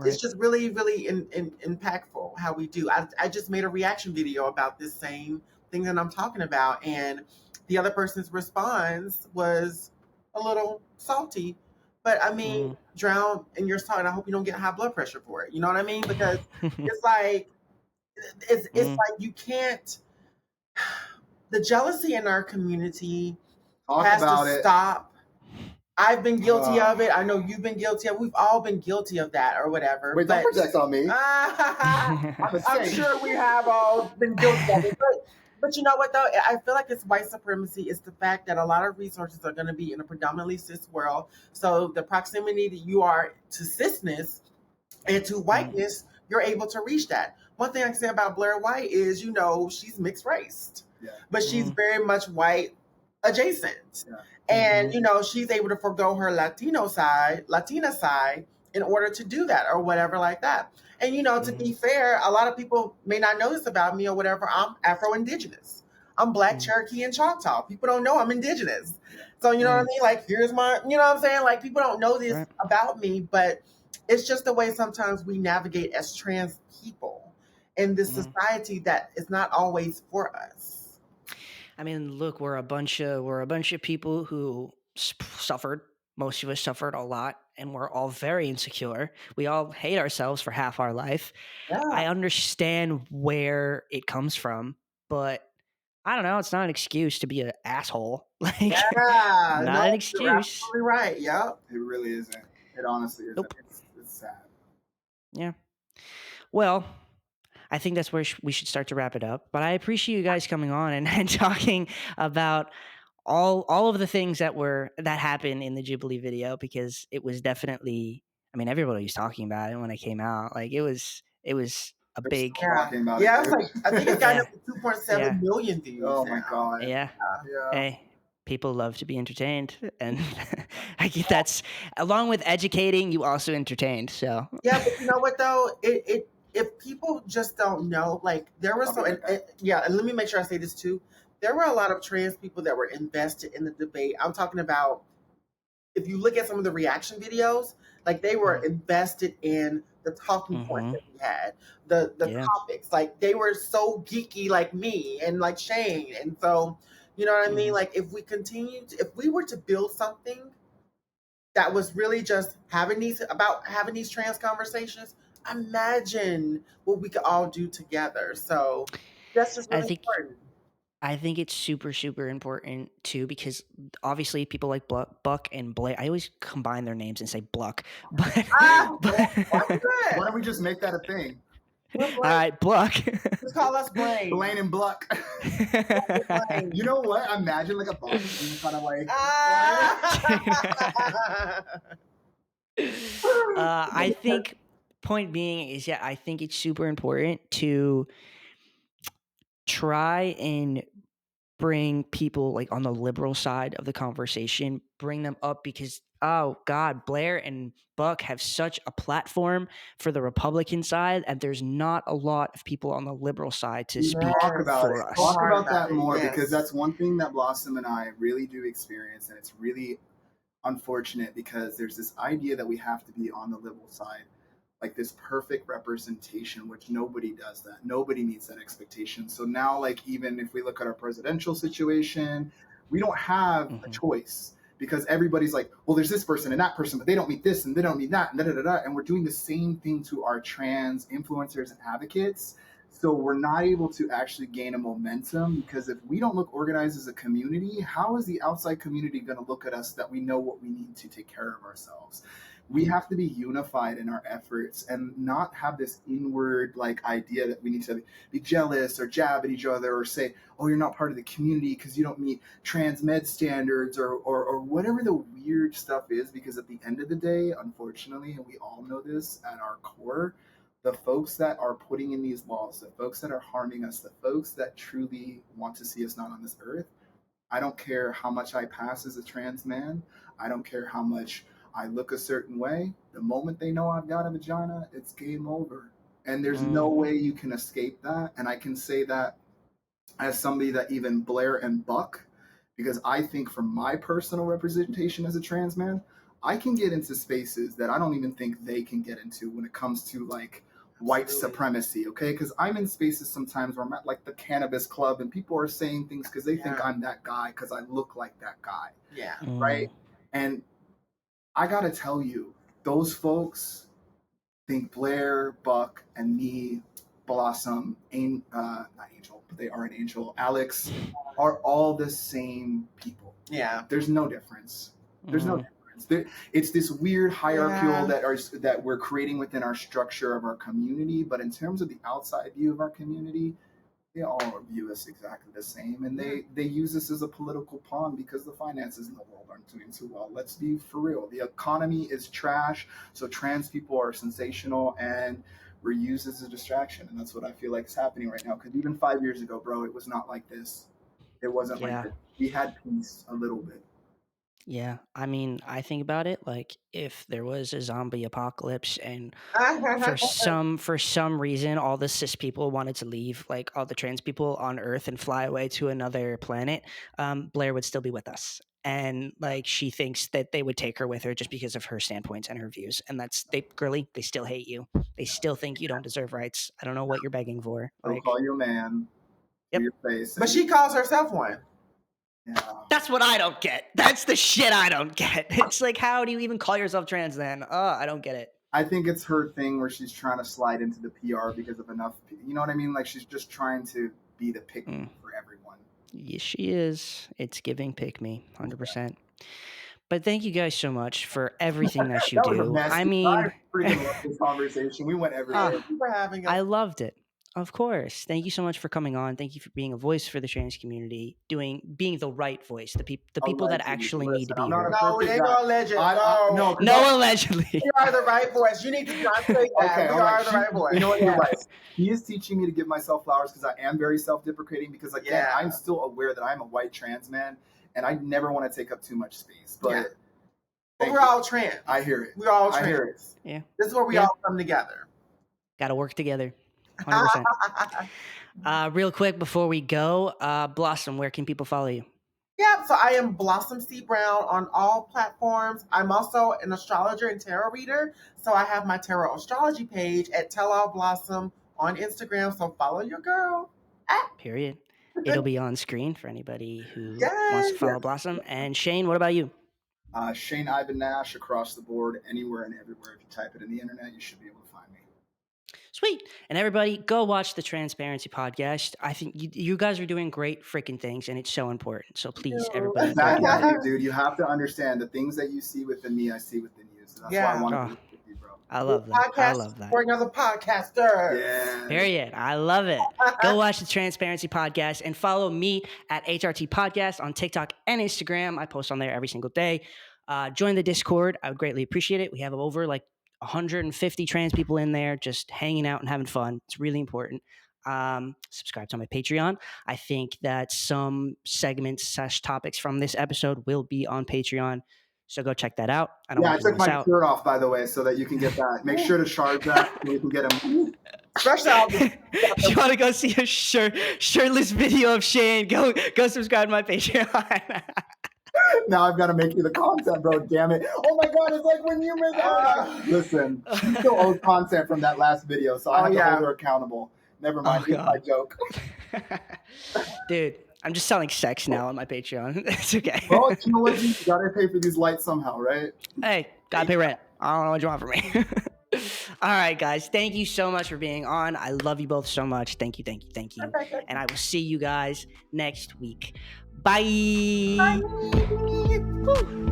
It's just really, really impactful how we do. I just made a reaction video about this same thing that I'm talking about. And the other person's response was a little salty. But I mean, drown in your salt, and I hope you don't get high blood pressure for it. You know what I mean? Because it's like like you can't. The jealousy in our community has to stop. I've been guilty of it. I know you've been guilty of it. We've all been guilty of that or whatever. Wait, don't project on me. I'm sure we have all been guilty of it. But you know what, though? I feel like it's white supremacy. It's the fact that a lot of resources are going to be in a predominantly cis world. So the proximity that you are to cisness and to whiteness, you're able to reach that. One thing I can say about Blair White is, she's mixed race, but she's very much white adjacent. And you know, she's able to forgo her Latina side in order to do that or whatever like that. And you know, to be fair, a lot of people may not know this about me or whatever. I'm Afro-Indigenous. I'm Black, Cherokee, and Choctaw. People don't know I'm Indigenous. So you know what I mean? Like, here's my, you know what I'm saying? Like, people don't know this about me, but it's just the way sometimes we navigate as trans people in this society that is not always for us. I mean, look, we're a bunch of people who suffered. Most of us suffered a lot, and we're all very insecure. We all hate ourselves for half our life. Yeah. I understand where it comes from, but I don't know. It's not an excuse to be an asshole. Like, Yeah, not no, an you're excuse. absolutely right. Yep. It really isn't. It honestly isn't. Nope. It's sad. Yeah. Well, I think that's where we should start to wrap it up. But I appreciate you guys coming on and talking about all of the things that happened in the Jubilee video, because it was definitely, I mean, everybody was talking about it when it came out. Like, it was a big, Talking about yeah. it. It's like, I think it's got Yeah. up to 2.7 million views. Oh my now. god. yeah. Yeah. Hey, people love to be entertained, and I get that's, along with educating, you also entertained. So Yeah, but you know what though? It if people just don't know, like there were so, yeah, and let me make sure I say this too. There were a lot of trans people that were invested in the debate. I'm talking about, if you look at some of the reaction videos, like they were invested in the talking points that we had, the topics. Like they were so geeky, like me and like Shane. And so, you know what I mean? Like if we if we were to build something that was really just having these trans conversations, imagine what we could all do together. So that's just really important. I think it's super, super important too, because obviously people like Buck and Blair. I always combine their names and say Bluck, but, Why don't we just make that a thing? All right, Bluck. Just call us Blaine. Blaine and Bluck. You know what? Imagine like a boxing kind of like. I think point being is, I think it's super important to try and bring people like on the liberal side of the conversation, bring them up, because oh god, Blair and Buck have such a platform for the Republican side, and there's not a lot of people on the liberal side to speak for us. Talk about that more, because that's one thing that Blossom and I really do experience, and it's really unfortunate because there's this idea that we have to be on the liberal side, like this perfect representation, which nobody does that. Nobody meets that expectation. So now, like, even if we look at our presidential situation, we don't have a choice, because everybody's like, well, there's this person and that person, but they don't meet this and they don't meet that, and da da da da. And we're doing the same thing to our trans influencers and advocates. So we're not able to actually gain a momentum, because if we don't look organized as a community, how is the outside community going to look at us that we know what we need to take care of ourselves? We have to be unified in our efforts and not have this inward like idea that we need to be jealous or jab at each other or say, oh, you're not part of the community because you don't meet trans med standards or whatever the weird stuff is. Because at the end of the day, unfortunately, and we all know this at our core, the folks that are putting in these laws, the folks that are harming us, the folks that truly want to see us not on this earth, I don't care how much I pass as a trans man. I don't care how much I look a certain way. The moment they know I've got a vagina, it's game over. And there's no way you can escape that. And I can say that as somebody that even Blair and Buck, because I think from my personal representation as a trans man, I can get into spaces that I don't even think they can get into when it comes to like white supremacy, okay? Because I'm in spaces sometimes where I'm at like the cannabis club and people are saying things because they think I'm that guy because I look like that guy. Yeah. Right? And I gotta tell you, those folks think Blair, Buck, and me, Blossom, not Angel, but they are an Angel, Alex, are all the same people. Yeah. There's no difference. There's no difference. It's this weird hierarchical that we're creating within our structure of our community, but in terms of the outside view of our community, they all view us exactly the same, and they use us as a political pawn because the finances in the world aren't doing too well. Let's be for real. The economy is trash, so trans people are sensational, and we're used as a distraction, and that's what I feel like is happening right now. Because even 5 years ago, bro, it was not like this. It wasn't like this. We had peace a little bit. Yeah, I mean, I think about it like if there was a zombie apocalypse and for some reason all the cis people wanted to leave, like all the trans people on Earth and fly away to another planet, Blair would still be with us. And like she thinks that they would take her with her just because of her standpoints and her views. And that's they still hate you. They still think you don't deserve rights. I don't know what you're begging for. They'll Like, call you a man to yep. your face. But she calls herself one. Yeah. That's what I don't get. That's the shit I don't get. It's like, how do you even call yourself trans then? I don't get it. I think it's her thing where she's trying to slide into the PR because of enough. You know what I mean? Like she's just trying to be the pick me for everyone. Yes, she is. It's giving pick me, 100%. But thank you guys so much for everything that you That was a do. mess. I mean, I freaking love this conversation. We went everywhere. Thank you for having us. I loved it. Of course. Thank you so much for coming on. Thank you for being a voice for the trans community, being the right voice, the people that actually need to be I'm not heard. a No, perfect they guy. go legend. No, No, allegedly. We are the right voice. You need to not say that. Okay, We all right. are the right voice. You know what? You're right. He is teaching me to give myself flowers because I am very self-deprecating. Because again, Yeah. I'm still aware that I'm a white trans man, and I never want to take up too much space. But Yeah. thank We're you. all trans. I hear it. We're all I hear it. trans. Yeah. This is where we Yeah. all come together. Got to work together. 100%. Real quick before we go, Blossom, where can people follow you? Yeah, so I am Blossom C. Brown on all platforms. I'm also an astrologer and tarot reader. So I have my tarot astrology page at Tell All Blossom on Instagram. So follow your girl. Period. It'll be on screen for anybody who wants Yes. to follow Blossom. And Shane, what about you? Shane Ivan Nash across the board, anywhere and everywhere. If you type it in the internet, you should be able to find me. Sweet. And everybody, go watch the Transparency podcast. I think you guys are doing great freaking things, and it's so important. So please, everybody, go Exactly, do it. dude. You have to understand the things that you see within me, I see within you. So that's why I want to be with you, bro. I love that. I love that. For another podcaster. Yeah. Period. I love it. Go watch the Transparency podcast and follow me at HRT Podcast on TikTok and Instagram. I post on there every single day. Join the Discord. I would greatly appreciate it. We have over like 150 trans people in there just hanging out and having fun. It's really important. Subscribe to my Patreon. I think that some segments / topics from this episode will be on Patreon. So go check that out. I don't want I took my out. shirt off, by the way, so that you can get that. Make sure to charge that so you can get them. If you want to go see a shirtless video of Shane, go subscribe to my Patreon. Now I've got to make you the content, bro. Damn it. Oh my God, it's like when you make Listen, she still owes content from that last video, so I have to hold her accountable. Never mind, it's my joke. Dude, I'm just selling sex now on my Patreon. It's okay. Well, you know what? You got to pay for these lights somehow, right? Hey, gotta pay rent. I don't know what you want from me. All right, guys. Thank you so much for being on. I love you both so much. Thank you. And I will see you guys next week. Bye. Bye.